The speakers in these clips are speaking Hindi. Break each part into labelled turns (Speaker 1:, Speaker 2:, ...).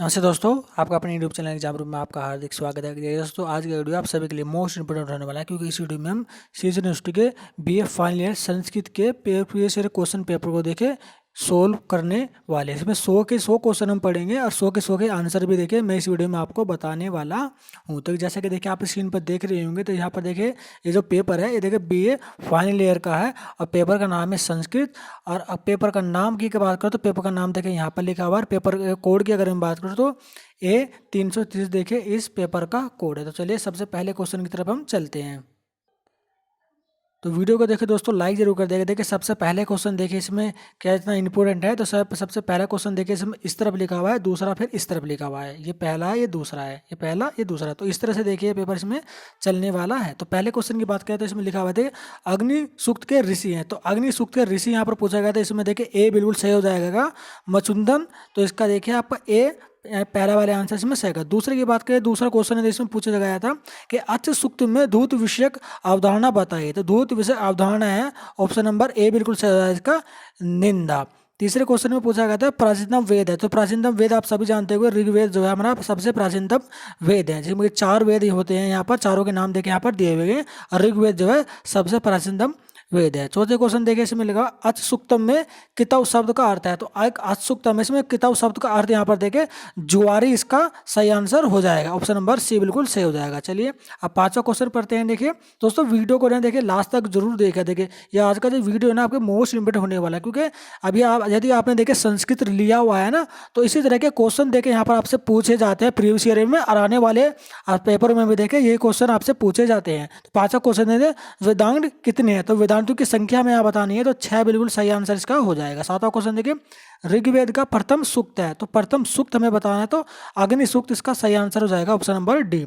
Speaker 1: नमस्ते दोस्तों, आपका अपने यूट्यूब चैनल एग्जाम रूम में आपका हार्दिक स्वागत है। दोस्तों, आज का वीडियो आप सभी के लिए मोस्ट इंपोर्टेंट होने वाला है, क्योंकि इस वीडियो में हम सीजन यूनिवर्सिटी के बीए फाइनल ईयर संस्कृत के प्रीवियस ईयर क्वेश्चन पेपर को देखे सोल्व करने वाले हैं। इसमें 100 के 100 क्वेश्चन हम पढ़ेंगे और 100 के 100 के आंसर भी देखिए मैं इस वीडियो में आपको बताने वाला हूँ। तो जैसे कि देखिए आप स्क्रीन पर देख रहे होंगे, तो यहाँ पर देखिए ये जो पेपर है ये देखिए बीए फाइनल ईयर का है और पेपर का नाम है संस्कृत। और अब पेपर का नाम की बात करो तो पेपर का नाम देखिए यहाँ पर लिखा हुआ है। पेपर कोड की अगर हम बात करें तो A330 देखिए इस पेपर का कोड है। तो चलिए सबसे पहले क्वेश्चन की तरफ हम चलते हैं। तो वीडियो को देखिए दोस्तों, लाइक जरूर कर देगा। देखिए सबसे पहले क्वेश्चन देखिए इसमें क्या इतना इंपॉर्टेंट है। तो सबसे पहला क्वेश्चन देखिए इसमें इस तरफ लिखा हुआ है, दूसरा फिर इस तरफ लिखा हुआ है। ये पहला है, ये दूसरा है, ये पहला ये दूसरा। तो इस तरह से देखिए पेपर इसमें चलने वाला है। तो पहले क्वेश्चन की बात करें तो इसमें लिखा हुआ है अग्नि सूक्त के ऋषि हैं। तो अग्नि सूक्त के ऋषि यहाँ पर पूछा गया था। इसमें देखिए ए बिल्कुल सही हो जाएगा, मचुंदन। तो इसका देखिए आपका ए पहला वाले आंसर इसमें सही है। दूसरे की बात करें, दूसरा क्वेश्चन है इसमें पूछा गया था कि अच्च सूक्त में धूत विषयक अवधारणा बताइए। तो धूत विषय अवधारणा है ऑप्शन नंबर ए बिल्कुल सही है इसका, निंदा। तीसरे क्वेश्चन में पूछा गया था प्राचीनतम वेद है। तो प्राचीनतम वेद आप सभी जानते हुए ऋग्वेद जो है हमारा सबसे प्राचीनतम वेद है, जिसमें 4 वेद होते हैं। यहाँ पर चारों के नाम देखे यहाँ पर दिए हुए हैं और ऋग्वेद जो है सबसे प्राचीनतम वेद है। चौथे क्वेश्चन देखिए इसमें लिखा अच सुक्तम में किताब शब्द का अर्थ है। तो एक अच सुक्तम में इसमें किताब शब्द का अर्थ यहाँ पर देखे जुआरी इसका सही आंसर हो जाएगा, ऑप्शन नंबर सी बिल्कुल सही हो जाएगा। चलिए अब पांचवा क्वेश्चन पढ़ते हैं। देखिए दोस्तों, वीडियो को देखिए लास्ट तक जरूर देखा। देखिए ये आज का जो वीडियो है ना आपके मोस्ट इंपोर्टेंट होने वाला है, क्योंकि अभी आप यदि आपने देखे संस्कृत लिया हुआ है ना, तो इसी तरह के क्वेश्चन देखे यहाँ पर आपसे पूछे जाते हैं प्रीवियस ईयर में और आने वाले पेपर में भी देखे ये क्वेश्चन आपसे पूछे जाते हैं। तो पांचवा क्वेश्चन है वेदांत कितने हैं। तो वेदांतों की संख्या में यहाँ बतानी है, तो 6 बिल्कुल सही आंसर इसका हो जाएगा। सातवां क्वेश्चन देखिए ऋग्वेद का प्रथम सूक्त है। तो प्रथम सूक्त हमें बताना है, तो अग्नि सूक्त इसका सही आंसर हो जाएगा, ऑप्शन नंबर डी।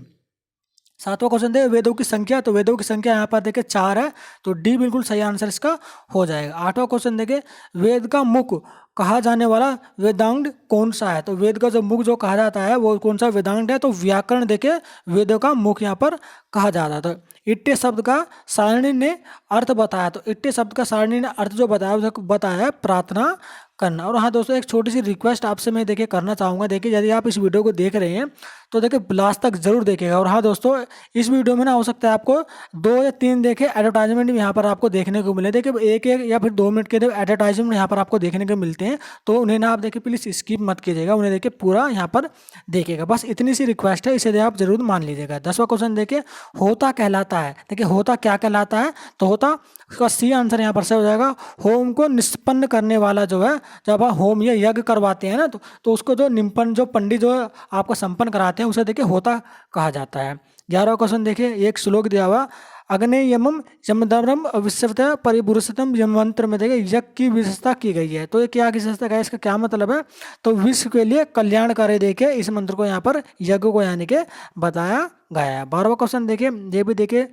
Speaker 1: सातवां क्वेश्चन देखिए वेदों की संख्या। तो वेदों की संख्या यहाँ पर देखिए 4 है, तो डी बिल्कुल सही आंसर इसका हो जाएगा। आठवां क्वेश्चन देखिए वेद का मुख कहा जाने वाला वेदांग कौन सा है। तो वेद का जो मुख जो कहा जाता है वो कौन सा वेदांग है। तो व्याकरण देखिए वेदों का मुख यहाँ पर कहा जाता है। तो इट्टे शब्द का सारणी ने अर्थ बताया। तो इट्टे शब्द का सारणी ने अर्थ जो बताया प्रार्थना करना। और हाँ दोस्तों, एक छोटी सी रिक्वेस्ट आपसे मैं देखिए करना चाहूँगा। देखिए यदि आप इस वीडियो को देख रहे हैं तो देखिए लास्ट तक जरूर देखेगा। और हाँ दोस्तों, इस वीडियो में ना हो सकता है आपको 2 या 3 देखे एडवर्टाइजमेंट यहाँ पर आपको देखने को मिले। देखिए एक या फिर 2 मिनट के एडवर्टाइजमेंट यहाँ पर आपको देखने को मिलते हैं, तो उन्हें ना आप देखिए प्लीज़ स्किप मत कीजिएगा, उन्हें देखिए पूरा यहाँ पर देखिएगा। बस इतनी सी रिक्वेस्ट है, इसे आप जरूर मान लीजिएगा। 10वां क्वेश्चन देखिए होता कहलाता है। देखिए होता क्या कहलाता है। तो होता इसका सी आंसर यहाँ पर से हो जाएगा होम को निष्पन्न करने वाला जो है। जब आप होम या यज्ञ करवाते हैं ना, तो उसको जो निम्पन जो पंडित जो आपको संपन्न कराते हैं उसे देखिए होता कहा जाता है। 11वां क्वेश्चन देखिए एक श्लोक दिया हुआ अग्नेयमम यमधर्म विश्वतः परिपुरुषतम यम मंत्र में देखिए यज्ञ की विशेषता की गई है। तो ये क्या विशेषता है, इसका क्या मतलब है। तो विश्व के लिए कल्याणकारी देखिए इस मंत्र को यहाँ पर यज्ञ को यानी के बताया गया है। 12वां क्वेश्चन देखिए ये भी देखिए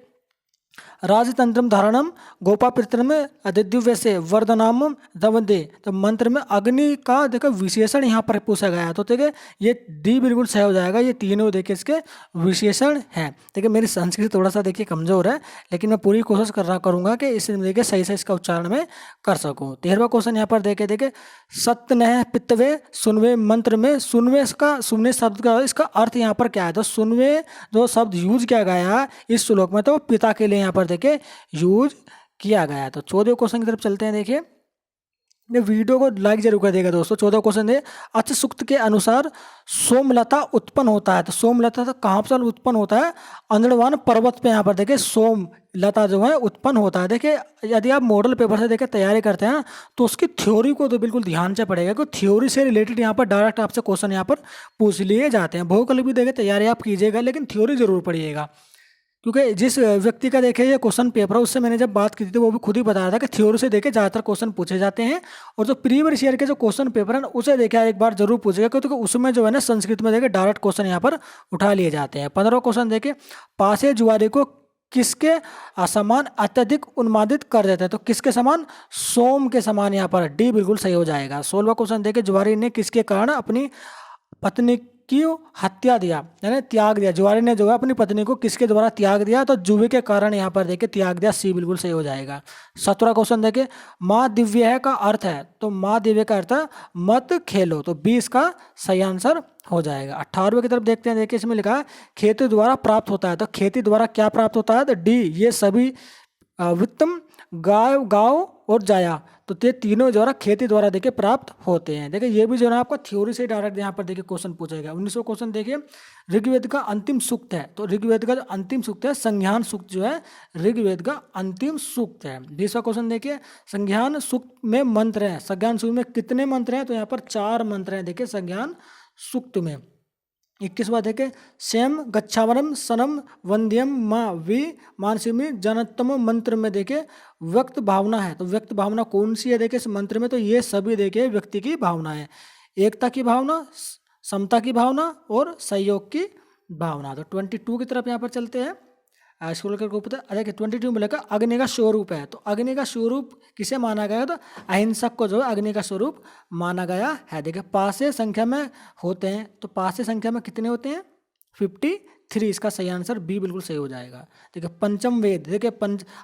Speaker 1: राजतंत्र धारणम गोपापित्र अदिद्युव्य से वर्धनाम दवंदे। तो मंत्र में अग्नि का देखो विशेषण यहाँ पर पूछा गया है। तो देखिए ये डी बिल्कुल सही हो जाएगा। ये तीनों देखिए इसके विशेषण हैं। देखिए मेरी संस्कृत थोड़ा सा देखिए कमजोर है, लेकिन मैं पूरी कोशिश करूंगा कि इसे देखिए सही से इसका उच्चारण में कर सकूँ। 13वां क्वेश्चन यहाँ पर देखिए सत्य नह पित्तवे सुनवे मंत्र में सुनवे का सुनने शब्द का इसका अर्थ यहाँ पर क्या है। तो सुनवे जो शब्द यूज किया गया है इस श्लोक में, तो पिता के लिए यहाँ पर देखिए यूज किया गया है। तो 14वें क्वेश्चन की तरफ चलते हैं। देखिए ये वीडियो को लाइक जरूर कर देगा दोस्तों। 14वां क्वेश्चन है अच्च सूक्त के अनुसार सोमलता उत्पन्न होता है। तो सोमलता तो कहाँ पर उत्पन्न होता है, अंजड़वान पर्वत पे यहाँ पर देखिए सोम लता जो है उत्पन्न होता है। देखिए यदि आप मॉडल पेपर से देखिए तैयारी करते हैं तो उसकी थ्योरी को तो बिल्कुल ध्यान से पड़ेगा, क्योंकि थ्योरी से रिलेटेड यहाँ पर डायरेक्ट आपसे क्वेश्चन यहाँ पर पूछ लिए जाते हैं। भूगोल भी देखिए तैयारी आप कीजिएगा, लेकिन थ्योरी जरूर पढ़िएगा, क्योंकि जिस व्यक्ति का देखे ये क्वेश्चन पेपर है उससे मैंने जब बात की थी वो भी खुद ही बता रहा था कि थ्योरी से देखे ज़्यादातर क्वेश्चन पूछे जाते हैं, और जो प्रीवियस ईयर के जो क्वेश्चन पेपर है उसे देखे एक बार जरूर पूछेगा, क्योंकि उसमें जो है ना संस्कृत में देखे डायरेक्ट क्वेश्चन यहाँ पर उठा लिए जाते हैं। 15वां क्वेश्चन देखे पासे जुआरी को किसके असमान अत्यधिक उन्मादित कर देते हैं। तो किसके समान, सोम के समान यहाँ पर डी बिल्कुल सही हो जाएगा। 16वां क्वेश्चन देखे ज्वारी ने किसके कारण अपनी पत्नी क्यों हत्या दिया, यानी त्याग दिया। जुआरी ने जो है अपनी पत्नी को किसके द्वारा त्याग दिया, तो जुए के कारण यहाँ पर देखिए त्याग दिया, सी बिल्कुल सही हो जाएगा। 17वां क्वेश्चन देखिए, माँ दिव्य है का अर्थ है, तो माँ दिव्य का अर्थ है मत खेलो, तो 20 का सही आंसर हो जाएगा। 18वें की तरफ देखते हैं, देखिए इसमें लिखा है खेती द्वारा प्राप्त होता है, तो खेती द्वारा क्या प्राप्त होता है, तो डी ये सभी वित्तम गाय गाँव और जाया, तो ये तीनों द्वारा खेती द्वारा देखिए प्राप्त होते हैं। देखिए ये भी जो है ना आपका थ्योरी से डायरेक्ट यहाँ पर देखिए क्वेश्चन पूछेगा। 19वां क्वेश्चन देखिए, ऋग्वेद का अंतिम सूक्त है, तो ऋग्वेद का जो अंतिम सूक्त है संज्ञान सूक्त जो है ऋग्वेद का अंतिम सूक्त है। 20वां क्वेश्चन देखिए, संज्ञान सूक्त में मंत्र है, संज्ञान सूक्त में कितने मंत्र हैं, तो यहाँ पर 4 मंत्र हैं देखिए संज्ञान सूक्त में। 21वां देखे, श्याम गच्छावरम सनम वंद्यम माँ वी मानसिमी जनतम मंत्र में देखे व्यक्त भावना है, तो व्यक्त भावना कौन सी है देखे इस मंत्र में, तो ये सभी देखे व्यक्ति की भावना है, एकता की भावना, समता की भावना और सहयोग की भावना। तो 22 की तरफ यहाँ पर चलते हैं। स्कूल के ऊपर देखिए 22 में लिखा अग्नि का स्वरूप है, तो अग्नि का स्वरूप किसे माना गया है, तो अहिंसक को जो है अग्नि का स्वरूप माना गया है। देखिए पासे संख्या में होते हैं, तो पासे संख्या में कितने होते हैं, 53, इसका सही आंसर बी बिल्कुल सही हो जाएगा। देखिए पंचम वेद, देखिए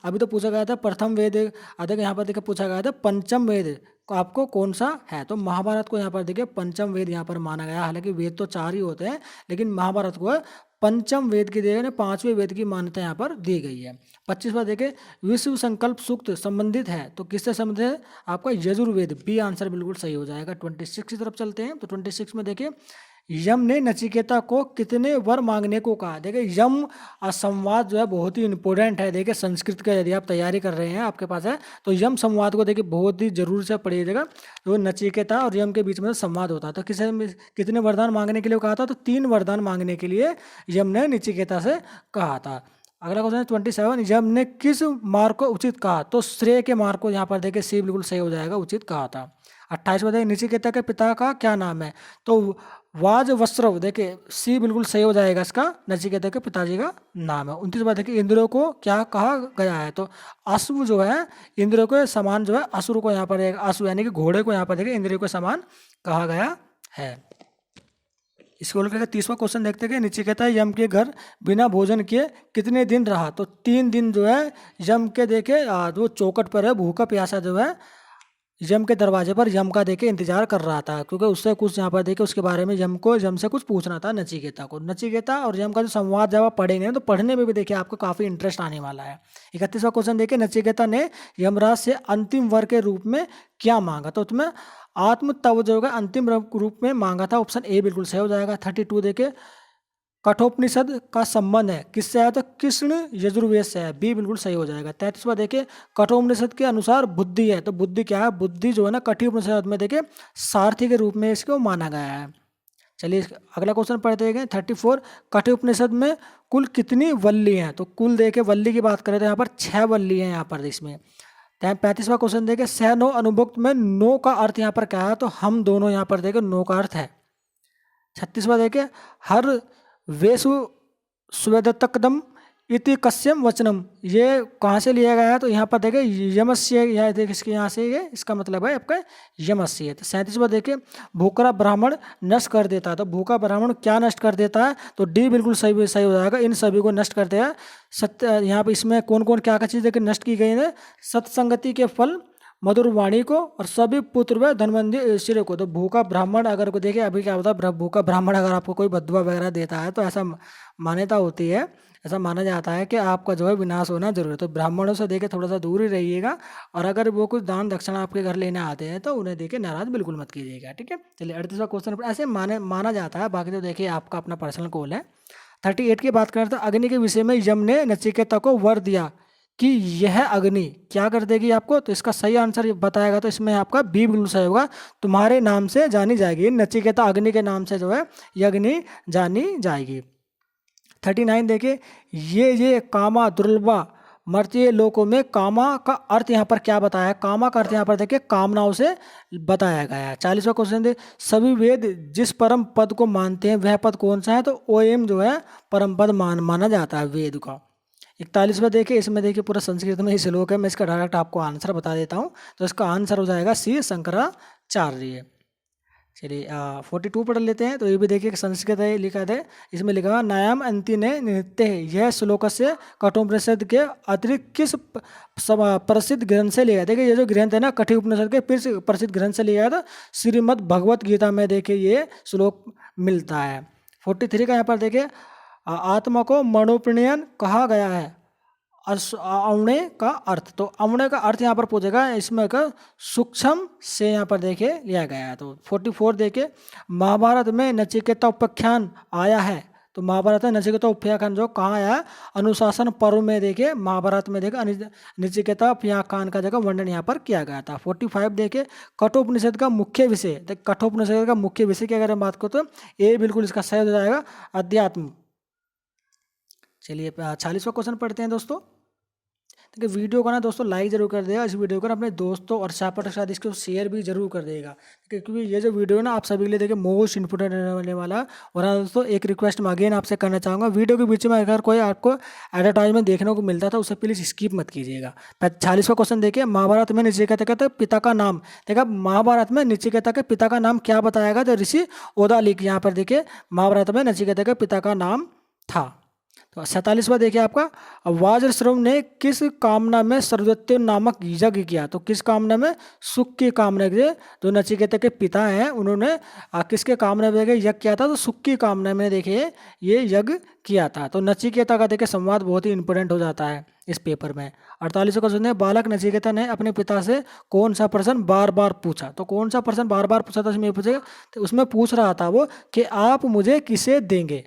Speaker 1: अभी तो पूछा गया था प्रथम वेद, देखिए यहाँ पर देखिए पूछा गया था पंचम वेद आपको कौन सा है, तो महाभारत को यहाँ पर देखिए पंचम वेद यहाँ पर माना गया। हालांकि वेद तो 4 ही होते हैं, लेकिन महाभारत को पंचम वेद की जगह 5वें वेद की मान्यता यहाँ पर दी गई है। 25वां देखे, विश्व संकल्प सूक्त संबंधित है, तो किससे संबंधित है, आपका यजुर्वेद, बी आंसर बिल्कुल सही हो जाएगा। 26 की तरफ चलते हैं, तो 26 में देखिए यम ने नचिकेता को कितने वर मांगने को कहा। देखिए यम संवाद जो है बहुत ही इंपॉर्टेंट है, देखिए संस्कृत का यदि आप तैयारी कर रहे हैं आपके पास है, तो यम संवाद को देखिए बहुत ही जरूर से पढ़िएगा। तो नचिकेता और यम के बीच में संवाद होता है, तो कितने वरदान मांगने के लिए कहा था, तो 3 वरदान मांगने के लिए यम ने नचिकेता से कहा था। अगला क्वेश्चन है 27, यम ने किस मार्ग को उचित कहा, तो श्रेय के मार्ग को यहाँ पर देखिए सी बिल्कुल सही हो जाएगा, उचित कहा था। 28वां देखिए नचिकेता के पिता का क्या नाम है, तो वाज वस्त्रव, देखिए सी बिल्कुल सही हो जाएगा, इसका नचिकेता के पिताजी का नाम है। 29वां देखिए इंद्रियों को क्या कहा गया है, तो अश्व जो है इंद्रियों के समान जो है असुर को यहाँ पर अश्व यानी कि घोड़े को यहाँ पर देखिए इंद्रियों के समान कहा गया है। इसको लेकर 30वां क्वेश्चन देखते हैं, नचिकेता यम के घर बिना भोजन किए कितने दिन रहा, तो 3 दिन जो है यम के देखे वो चौकट पर है, भूखा प्यासा जो है यम के दरवाजे पर यम का देखे इंतजार कर रहा था, क्योंकि उससे कुछ यहाँ पर देखे उसके बारे में यम से कुछ पूछना था नचिकेता को। नचिकेता और यम का जो संवाद जब आप पढ़ेंगे तो पढ़ने में भी देखिए आपको काफी इंटरेस्ट आने वाला है। 31वां क्वेश्चन देखिए, नचिकेता ने यमराज से अंतिम वर के रूप में क्या मांगा, तो तुम्हें आत्म तव जो है अंतिम रूप में मांगा था, ऑप्शन ए बिल्कुल सही हो जाएगा। 32 देखे, कठोपनिषद का संबंध है किससे है, तो कृष्ण यजुर्वेद से है, बी बिल्कुल सही हो जाएगा। 33वां देखिए, कठोपनिषद के अनुसार बुद्धि है, तो बुद्धि क्या है, बुद्धि जो है ना कठोपनिषद में देखिए सारथी के रूप में इसको माना गया है। चलिए अगला क्वेश्चन पढ़ते हैं। 34, कठोपनिषद में कुल कितनी वल्ली हैं, तो कुल देखे वल्ली की बात करें तो यहाँ पर 6 वल्ली हैं यहाँ पर इसमें। 35वां क्वेश्चन देखे, सह नो अनुभुक्त में नो का अर्थ यहाँ पर क्या है, तो हम दोनों यहाँ पर देखे नो का अर्थ है। 36वां देखे, हर वेशु स्वेदतकदम इति कस्यम वचनम, ये कहाँ से लिया गया है, तो यहाँ पर देखे यमस्य, यहाँ देखिए इसके यहाँ से ये इसका मतलब है आपका यमस्य है। तो 37वां देखे, भूखा ब्राह्मण नष्ट कर देता है, तो भूखा ब्राह्मण क्या नष्ट कर देता है, तो डी बिल्कुल सही हो जाएगा, इन सभी को नष्ट करते हैं। यहाँ पर इसमें कौन कौन क्या क्या चीज़ देखिए नष्ट की गई है, सत्संगति के फल, मधुर वाणी को और सभी पुत्र व धनवंती ऐश्वर्य को। तो भूखा ब्राह्मण अगर को देखिए अभी क्या होता है, भूखा ब्राह्मण अगर आपको कोई बदुआ वगैरह देता है तो ऐसा मान्यता होती है, ऐसा माना जाता है कि आपका जो है विनाश होना जरूरी है। तो ब्राह्मणों से देखिए थोड़ा सा दूर ही रहिएगा, और अगर वो कुछ दान दक्षिणा आपके घर लेने आते हैं तो उन्हें देखिए नाराज बिल्कुल मत कीजिएगा, ठीक है। चलिए 38वां क्वेश्चन ऐसे माना जाता है, बाकी तो देखिए आपका अपना पर्सनल कॉल है। 38 की बात करें तो अग्नि के विषय में यम ने नचिकेता को वर दिया कि यह अग्नि क्या कर देगी आपको, तो इसका सही आंसर बताएगा, तो इसमें आपका बी बिल्कुल सही होगा, तुम्हारे नाम से जानी जाएगी। नचिकेता अग्नि के नाम से जो है यह अग्नि जानी जाएगी। 39 देखिए, ये कामा दुर्लभा मर्त्य लोकों में कामा का अर्थ यहाँ पर क्या बताया है, कामा का अर्थ यहाँ पर देखिए कामनाओं से बताया गया है। 40वां क्वेश्चन दे, सभी वेद जिस परम पद को मानते हैं वह पद कौन सा है, तो ओएम जो है परम पद माना जाता है वेद का। 41वां देखिए, इसमें देखिए पूरा संस्कृत में ही श्लोक है, मैं इसका डायरेक्ट आपको आंसर बता देता हूँ, तो इसका आंसर हो जाएगा सी शंकराचार्य। चलिए 42 पढ़ लेते हैं। तो ये भी देखिए कि संस्कृत है लिखा है, इसमें लिखा हुआ नायाम अंति ने नृत्य है। यह श्लोक से कठोपनिषद के अतिरिक्त किस प्रसिद्ध ग्रंथ से लिया है? देखिए ये जो ग्रंथ है ना कठोपनिषद के फिर प्रसिद्ध ग्रंथ से लिया है, तो श्रीमद् भगवत गीता में देखिए ये श्लोक मिलता है। 43 का यहाँ पर देखिए आत्मा को मनोप्रणयन कहा गया है। अवणे का अर्थ, तो अवणे का अर्थ यहाँ पर पूछेगा, इसमें का सूक्ष्म से यहाँ पर देखिए लिया गया है। तो 44 देखिए महाभारत में नचिकेता उपाख्यान आया है। तो महाभारत में नचिकेता उपाख्यान जो कहाँ आया है? अनुशासन पर्व में देखिए महाभारत में देखिए नचिकेता उपाख्यान का जगह वर्णन यहाँ पर किया गया था। 45 देखिए कठोपनिषद का मुख्य विषय, कठोपनिषद का मुख्य विषय की अगर हम बात करें तो ये बिल्कुल इसका सही हो जाएगा अध्यात्म। चलिए 40वां क्वेश्चन पढ़ते हैं दोस्तों। देखिए वीडियो को ना दोस्तों लाइक जरूर कर देगा, इस वीडियो को अपने दोस्तों और सहपाठक के साथ इसको शेयर भी जरूर कर देगा, क्योंकि ये जो वीडियो है ना आप सभी के लिए देखिए मोस्ट इंपोर्टेंट रहने वाला। और हाँ दोस्तों एक रिक्वेस्ट मैं अगेन आपसे करना चाहूँगा, वीडियो के बीच में अगर कोई आपको एडवर्टाइजमेंट देखने को मिलता था उसे प्लीज़ स्किप मत कीजिएगा। 40वां क्वेश्चन देखिए महाभारत में नचिकेता के पिता का नाम, देखा महाभारत में नचिकेता के पिता का नाम क्या बताया गया? तो ऋषि ओदालिक यहाँ पर देखिए महाभारत में नचिकेता के पिता का नाम था। तो 47वां देखिए आपका वज्रश्रव ने किस कामना में सर्वदत्त नामक यज्ञ किया? तो किस कामना में? सुख की कामना के। जो नचिकेता के पिता हैं उन्होंने किसके कामना में यज्ञ किया था? तो सुख की कामना में देखिए ये यज्ञ किया था। तो नचिकेता का देखिए संवाद बहुत ही इंपॉर्टेंट हो जाता है इस पेपर में। 48वां क्वेश्चन है बालक नचिकेता ने अपने पिता से कौन सा प्रश्न बार बार पूछा? तो कौन सा प्रश्न बार बार पूछा था उसमें पूछेगा, तो उसमें पूछ रहा था वो कि आप मुझे किसे देंगे?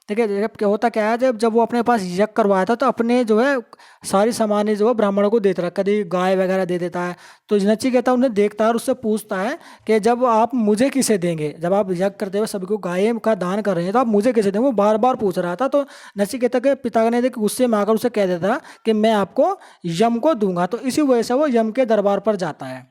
Speaker 1: देखिए जब क्या होता क्या है, जब वो अपने पास यज्ञ करवाया था तो अपने जो है सारी सामान्य जो है ब्राह्मणों को देता है, कभी गाय वगैरह दे देता है। तो नचिकेता उन्हें देखता है और उससे पूछता है कि जब आप मुझे किसे देंगे? जब आप यज्ञ करते हुए सभी को गाय का दान कर रहे हैं तो आप मुझे किसे देंगे? वो बार बार पूछ रहा था। तो नचिकेता के पिता ने देखिए गुस्से में आकर उसे कह देता कि मैं आपको यम को दूंगा। तो इसी वजह से वो यम के दरबार पर जाता है।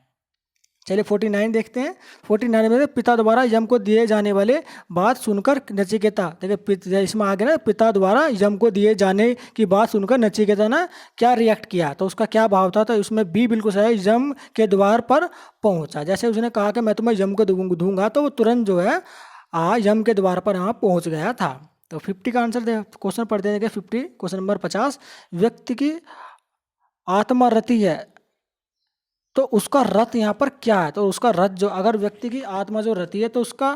Speaker 1: चलिए 49 देखते हैं। 49 में पिता द्वारा यम को दिए जाने वाले बात सुनकर नचिकेता, देखिए इसमें आगे ना पिता द्वारा यम को दिए जाने की बात सुनकर नचिकेता ने क्या रिएक्ट किया? तो उसका क्या भाव था? तो इसमें बी बिल्कुल सही, यम के द्वार पर पहुंचा। जैसे उसने कहा कि मैं तुम्हें यम को दूंगा तो वो तुरंत जो है यम के द्वार पर यहाँ पहुँच गया था। तो 50 का आंसर क्वेश्चन पढ़ते हैं। 50 क्वेश्चन नंबर 50 व्यक्ति की आत्मा रति है तो उसका रथ यहाँ पर क्या है? तो उसका रथ जो, अगर व्यक्ति की आत्मा जो रति है तो उसका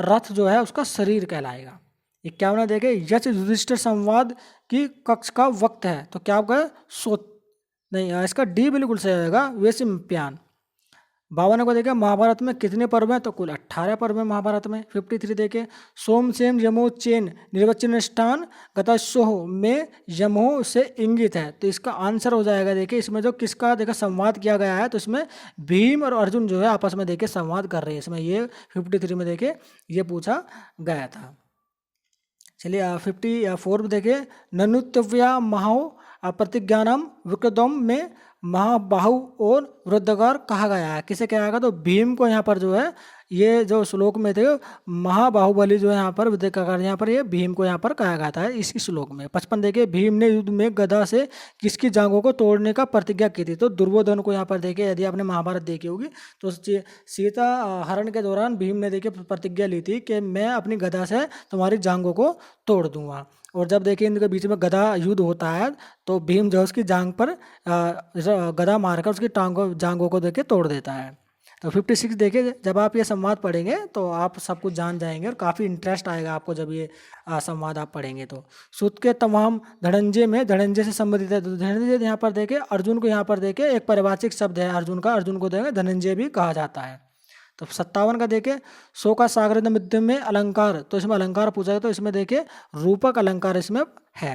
Speaker 1: रथ जो है उसका शरीर कहलाएगा। 51 देखे यच युधिष्ठिर संवाद की कक्ष का वक्त है। तो क्या आपका सो नहीं, इसका डी बिल्कुल सही होगा वेशम्यायन। 52 को देखे महाभारत में कितने पर्व हैं? तो कुल 18 पर्व हैं महाभारत में। 53 देखे सोमसेन यमोचेन निर्वचन स्थान गतस्योह में यमो से इंगित है। तो इसका आंसर हो जाएगा देखिए इसमें जो किसका देखा संवाद किया गया है, तो इसमें भीम और अर्जुन जो है आपस में देखे संवाद कर रहे हैं। इसमें ये 53 में देखे ये पूछा गया था। चलिए 54 देखे ननुत्यव्या महो प्रतिज्ञानम विक्रदम में महाबाहु और वृद्धकार कहा गया है। किसे कहा गया? तो भीम को यहाँ पर जो है ये जो श्लोक में थे महाबाहुबली जो है यहाँ पर वृद्धकार, यहाँ पर ये भीम को यहाँ पर कहा गया था इसी श्लोक में। 55 देखिए भीम ने युद्ध में गदा से किसकी जांघों को तोड़ने का प्रतिज्ञा की थी? तो दुर्योधन को यहाँ पर देखिए, यदि आपने महाभारत देखी होगी तो सीता हरण के दौरान भीम ने देखिए प्रतिज्ञा ली थी कि मैं अपनी गदा से तुम्हारी जांघों को तोड़ दूंगा। और जब देखिए इनके बीच में गदा युद्ध होता है तो भीम जो उसकी जांग पर गदा मारकर उसकी जांघों को देके तोड़ देता है। तो 56 देखिए जब आप ये संवाद पढ़ेंगे तो आप सब कुछ जान जाएंगे और काफ़ी इंटरेस्ट आएगा आपको जब ये संवाद आप पढ़ेंगे। तो सूत के तमाम धनंजय में धनंजय से संबंधित है। तो धनंजय यहाँ पर देखे अर्जुन को यहाँ पर देखे एक परिभाषिक शब्द है अर्जुन का, अर्जुन को देखे धनंजय भी कहा जाता है। तो 57 का देखे सो का सागर मध्य में अलंकार, तो इसमें अलंकार पूछा है तो इसमें देखे रूपक अलंकार इसमें है।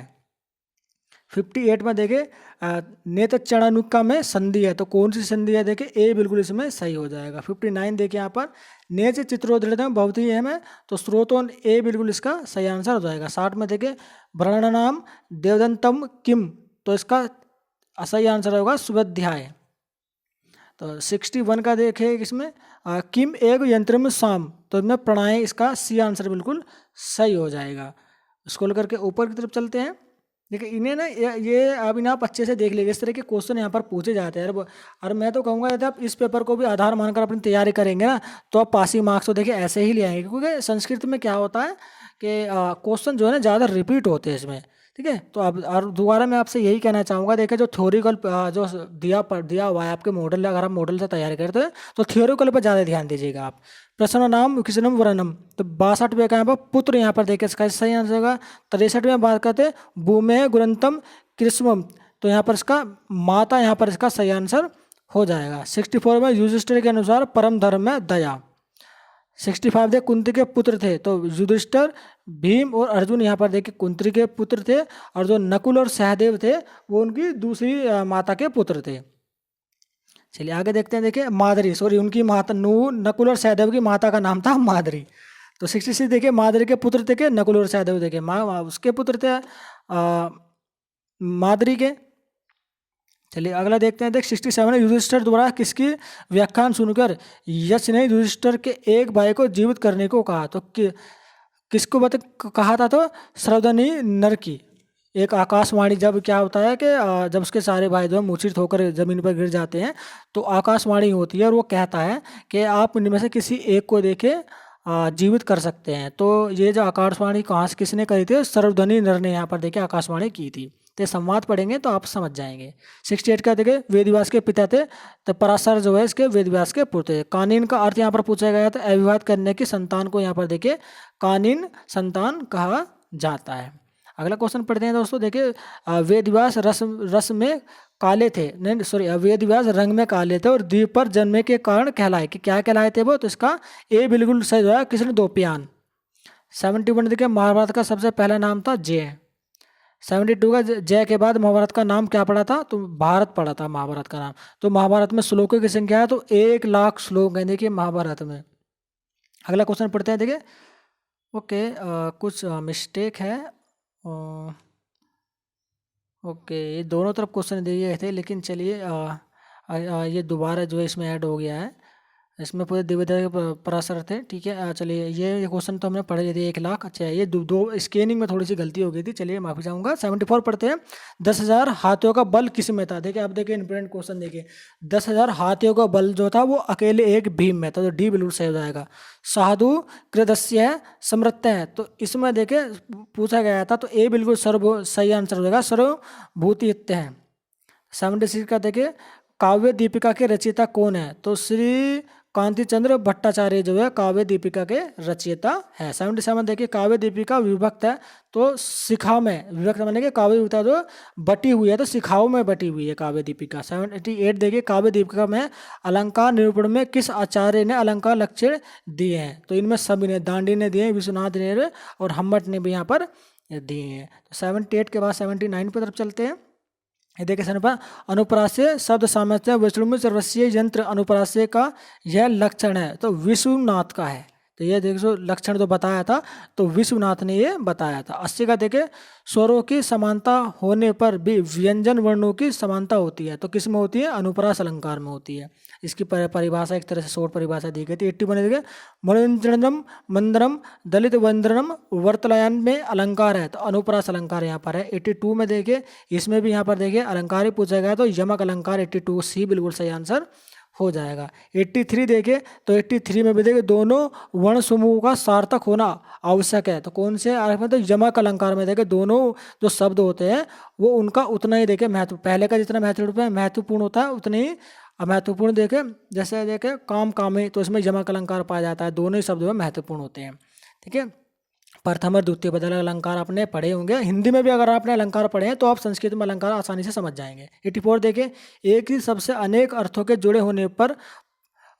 Speaker 1: 58 में देखे नेत्र चणानुका में संधि है, तो कौन सी संधि है? देखे ए बिल्कुल इसमें सही हो जाएगा। 59 देखे यहाँ पर नेच चित्रोदृढ़ में बहुत ही अहम है, तो स्रोतोन ए बिल्कुल इसका सही आंसर हो जाएगा। 60 में देखे वर्णनाम देवदंतम किम, तो इसका सही आंसर होगा स्वाध्याय। तो 61 का देखे इसमें किम एक यंत्र में शाम, तो इसमें प्रणय इसका सी आंसर बिल्कुल सही हो जाएगा। स्क्रॉल करके ऊपर की तरफ चलते हैं। देखिए इन्हें ना ये अभी ना आप अच्छे से देख लीजिए, इस तरह के क्वेश्चन यहाँ पर पूछे जाते हैं। और मैं तो कहूँगा यदि आप इस पेपर को भी आधार मानकर अपनी तैयारी करेंगे ना, तो आप पासिंग मार्क्स तो देखिए ऐसे ही ले आएंगे, क्योंकि संस्कृत में क्या होता है कि क्वेश्चन जो है ना ज़्यादा रिपीट होते हैं इसमें। ठीक है, तो अब और दोबारा मैं आपसे यही कहना चाहूँगा, देखिए जो थ्योरिकल जो दिया हुआ है आपके मॉडल, अगर आप मॉडल से तैयारी करते हैं तो थ्योरिकल पर ज़्यादा ध्यान दीजिएगा आप। प्रश्न नाम कृष्णम वर्णम, तो 62वें का यहाँ पर पुत्र यहाँ पर देखिए इसका सही आंसर होगा। 63वें बात करते हैं भूमे गुरंतम कृष्णम, तो यहाँ पर इसका माता यहाँ पर इसका सही आंसर हो जाएगा। 64 में युधिष्ठिर के अनुसार परम धर्म में दया। 65 देखिए कुंती के पुत्र थे, तो युधिष्ठिर, भीम और अर्जुन यहाँ पर देखिए कुंती के पुत्र थे, और जो नकुल और सहदेव थे वो उनकी दूसरी माता के पुत्र थे। चलिए आगे देखते हैं, देखिए मादरी, सॉरी उनकी माता नकुल और सहदेव की माता का नाम था मादरी। तो 66 देखिए मादरी के पुत्र थे के नकुल और सहदेव, देखिए उसके पुत्र थे मादरी के। चलिए अगला देखते हैं, देख 67 युधिष्ठिर द्वारा किसकी व्याख्यान सुनकर यश ने युधिष्ठिर के एक भाई को जीवित करने को कहा, तो किसको कहा था, तो श्रवदनी नर की एक आकाशवाणी, जब क्या होता है कि जब उसके सारे भाई जो है मूर्छित होकर जमीन पर गिर जाते हैं तो आकाशवाणी होती है और वो कहता है कि आप इनमें से किसी एक को देखे जीवित कर सकते हैं। तो ये जो आकाशवाणी कहाँ से किसने कही थी, सर्वध्वनि नर ने यहाँ पर देखिए आकाशवाणी की थी। तो संवाद पढ़ेंगे तो आप समझ जाएंगे। 68 का देखिए वेदव्यास के पिता थे, तो पराशर जो है इसके वेदव्यास के पुत्र थे। कानीन का अर्थ यहाँ पर पूछा गया था, अविवाहित करने की संतान को यहाँ पर देखिए कानीन संतान कहा जाता है। अगला क्वेश्चन पढ़ते हैं दोस्तों, देखिए वेदव्यास रस में काले थे, नहीं सॉरी वेदव्यास रंग में काले थे और द्वीप पर जन्मे के कारण कहलाए, कि क्या कहलाए थे वो, तो इसका ए बिल्कुल सही जो है कृष्ण दोपियान। 71 देखिए महाभारत का सबसे पहला नाम था जय। 72 का जय के बाद महाभारत का नाम क्या पड़ा था, तो भारत पड़ा था महाभारत का नाम। तो महाभारत में श्लोकों की संख्या है तो 1,00,000 श्लोक हैं देखिए महाभारत में। अगला क्वेश्चन पढ़ते हैं, देखिए ओके कुछ मिस्टेक है, ओके ये दोनों तरफ क्वेश्चन दिए गए थे, लेकिन चलिए ये दोबारा जो है इसमें ऐड हो गया है, इसमें पूरे दिव्य पराशर थे। ठीक है चलिए ये क्वेश्चन तो हमने पढ़े लिए थे 1,00,000। अच्छा ये दो स्कैनिंग में थोड़ी सी गलती हो गई थी, चलिए माफी चाहूँगा। 74 पढ़ते हैं, 10,000 हाथियों का बल किस में था। देखिए आप देखिए इंपॉर्टेंट क्वेश्चन देखिए, 10,000 हाथियों का बल जो था वो अकेले एक भीम में था, तो डी बिल्कुल सही हो जाएगा। साधु कृदस्य है समृत्य है, तो इसमें देखिए पूछा गया था, तो ए बिल्कुल सही आंसर हो जाएगा, सर्वभूतित्य है। 76 का देखिए काव्य दीपिका के रचयिता कौन है, तो श्री कांति चंद्र भट्टाचार्य जो है काव्य दीपिका के रचयिता है। 77 देखिए काव्य दीपिका विभक्त है, तो शिखाओं में विभक्त माने कि काव्य दीपिका जो बटी हुई है तो शिखाओं में बटी हुई है काव्य दीपिका। 78 देखिए काव्य दीपिका में अलंकार निरूपण में किस आचार्य ने अलंकार लक्षण दिए हैं, तो इनमें सभी ने, दांडी ने दिए, विश्वनाथ ने और हम्मट ने भी यहाँ पर दिए हैं। तो 78 के बाद 79 की तरफ चलते हैं। ये देखिए सन पर अनुप्रास्य शब्द सामर्थ्य विष्णु सर्वस्व यंत्र अनुप्रास्य का यह लक्षण है, तो विश्वनाथ का है। तो ये देखो लक्षण जो बताया था तो विश्वनाथ ने ये बताया था। 80 का देखे स्वरों की समानता होने पर भी व्यंजन वर्णों की समानता होती है, तो किस में होती है, अनुप्रास अलंकार में होती है। इसकी परिभाषा एक तरह से शॉर्ट परिभाषा दी गई थी। 81 देखे मनोरंजनम मंदरम दलित वंदनम वर्तलायन में अलंकार है, तो अनुप्रास अलंकार यहाँ पर है। 82 में देखिए इसमें भी यहाँ पर देखिए अलंकार ही पूछा गया, तो यमक अलंकार 82 सी बिल्कुल सही आंसर हो जाएगा। 83 देखे तो 83 में भी देखे दोनों वर्ण समूह का सार्थक होना आवश्यक है, तो कौन से तो यमक अलंकार में देखे दोनों जो शब्द होते हैं वो उनका उतना ही देखे महत्व, पहले का जितना महत्वपूर्ण होता है उतने ही महत्वपूर्ण देखे। जैसे देखे काम कामे, तो इसमें यमक अलंकार पाया जाता है, दोनों ही शब्द में महत्वपूर्ण होते हैं। ठीक है, प्रथम और द्वितीय बदल अलंकार आपने पढ़े होंगे, हिंदी में भी अगर आपने अलंकार पढ़े हैं तो आप संस्कृत में अलंकार आसानी से समझ जाएंगे। 84 देखें एक ही शब्द से अनेक अर्थों के जुड़े होने पर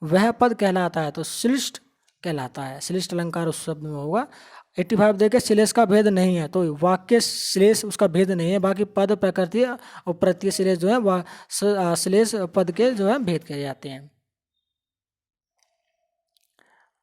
Speaker 1: वह पद कहलाता है, तो श्लिष्ट कहलाता है, श्लिष्ट अलंकार उस शब्द में होगा। 85 देखें श्लेष का भेद नहीं है, तो वाक्य श्लेष उसका भेद नहीं है, बाकी पद प्रकृति और प्रत्यय श्लेष जो है वह श्लेष पद के जो है भेद किए जाते हैं।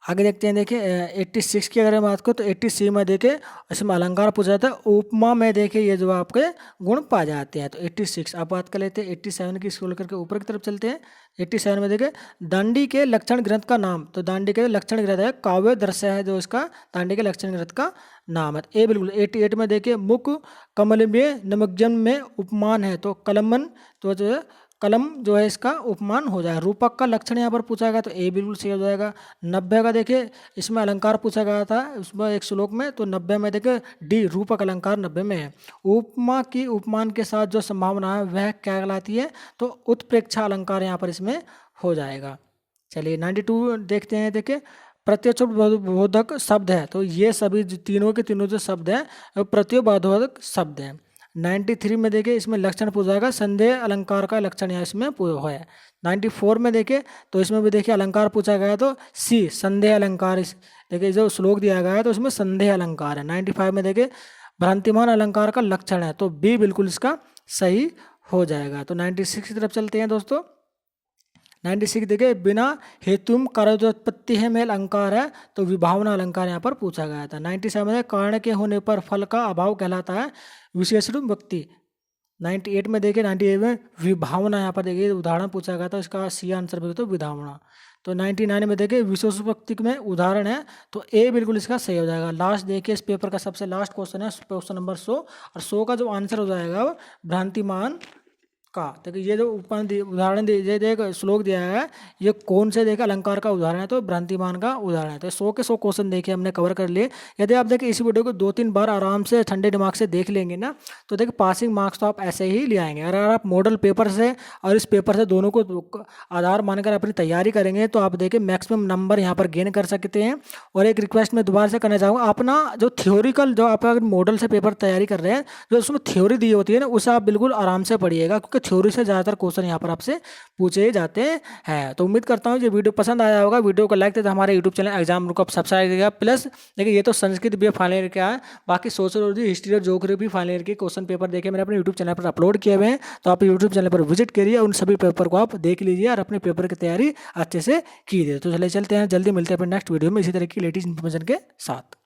Speaker 1: आगे देखते हैं, देखिए 86 की अगर बात करो तो 86 में देखिए इसमें अलंकार पूछा जाता है। उपमा में देखिए ये जो आपके गुण पाए जाते हैं। तो 86 आप बात कर लेते हैं। 87 की स्क्रॉल करके ऊपर की तरफ चलते हैं। 87 में देखिए दांडी के लक्षण ग्रंथ का नाम। तो दांडी के लक्षण ग्रंथ है काव्य दृश्य है जो इसका दांडी के लक्षण ग्रंथ का नाम है। ए बिल्कुल। 88 में देखिए मुख कमल में निमज्जन में उपमान है। तो कलमन तो जो है कलम जो है इसका उपमान हो जाएगा। रूपक का लक्षण यहाँ पर पूछा गया तो ए बिल्कुल सही हो जाएगा। 90 का देखिए इसमें अलंकार पूछा गया था उसमें एक श्लोक में, तो 90 में देखिए डी रूपक अलंकार 90 में है। उपमा की उपमान के साथ जो संभावना है वह क्या कहलाती है, तो उत्प्रेक्षा अलंकार यहाँ पर इसमें हो जाएगा। चलिए 92 देखते हैं। देखिए प्रत्यक्ष बोधक शब्द है। तो ये सभी तीनों के तीनों जो शब्द हैं प्रत्योबाधक शब्द हैं। 93 में देखिए इसमें लक्षण पूछा जाएगा संदेह अलंकार का लक्षण यहाँ इसमें है। 94 में देखिए तो इसमें भी देखिए अलंकार पूछा गया तो सी संदेह अलंकार। देखिए जो श्लोक दिया गया है तो इसमें संदेह अलंकार है। 95 में देखिए भ्रांतिमान अलंकार का लक्षण है तो बी बिल्कुल इसका सही हो जाएगा। तो 96 की तरफ चलते हैं दोस्तों। 96 देखिए बिना हेतुम कार्योत्पत्ति है मेल अलंकार है तो विभावना अलंकार यहाँ पर पूछा गया था। 97 में कारण के होने पर फल का अभाव कहलाता है विशेषण व्यक्ति। 98 में देखिए 98 में विभावना यहाँ पर देखिए उदाहरण पूछा गया था, इसका सी आंसर भी तो विभावना। तो 99 में देखिए विशेष व्यक्ति में उदाहरण है तो ए बिल्कुल इसका सही हो जाएगा। लास्ट देखिए इस पेपर का सबसे लास्ट क्वेश्चन है क्वेश्चन नंबर 100 और 100 का जो आंसर हो जाएगा वो भ्रांतिमान का। देखिए ये जो उदाहरण ये श्लोक दिया है ये कौन से देखिए अलंकार का उदाहरण है, तो भ्रांतिमान का उदाहरण है। तो 100 के 100 क्वेश्चन देखिए हमने कवर कर लिए। यदि आप देखिए इस वीडियो को 2-3 बार आराम से ठंडे दिमाग से देख लेंगे ना तो देखिए पासिंग मार्क्स तो आप ऐसे ही ले आएंगे। अगर आप मॉडल पेपर से और इस पेपर से दोनों को आधार मानकर अपनी तैयारी करेंगे तो आप देखिए मैक्सिमम नंबर यहाँ पर गेन कर सकते हैं। और एक रिक्वेस्ट मैं दोबारा से करना चाहूँगा, अपना जो थ्योरिकल जो आप अगर मॉडल से पेपर तैयारी कर रहे हैं जो उसमें थ्योरी दी होती है ना उसे आप बिल्कुल आराम से पढ़िएगा क्योंकि थ्योरी से ज़्यादातर क्वेश्चन यहाँ पर आपसे पूछे जाते हैं। तो उम्मीद करता हूँ ये वीडियो पसंद आया होगा। वीडियो को लाइक देते हमारे यूट्यूब चैनल एग्जाम को आप सब्सक्राइब करिएगा। प्लस देखिए ये तो संस्कृत भी फाइनल ईयर का है, बाकी सोशियोलॉजी हिस्ट्री और ज्योग्राफी फाइनल ईयर के क्वेश्चन पेपर देखिए मैंने अपने यूट्यूब चैनल पर अपलोड किए हुए हैं। तो आप यूट्यूब चैनल पर विजिट करिए, उन सभी पेपर को आप देख लीजिए और अपने पेपर की तैयारी अच्छे से कीजिए। तो चलिए चलते हैं, जल्दी मिलते हैं अपने नेक्स्ट वीडियो में इसी तरह की लेटेस्ट इन्फॉर्मेशन के साथ।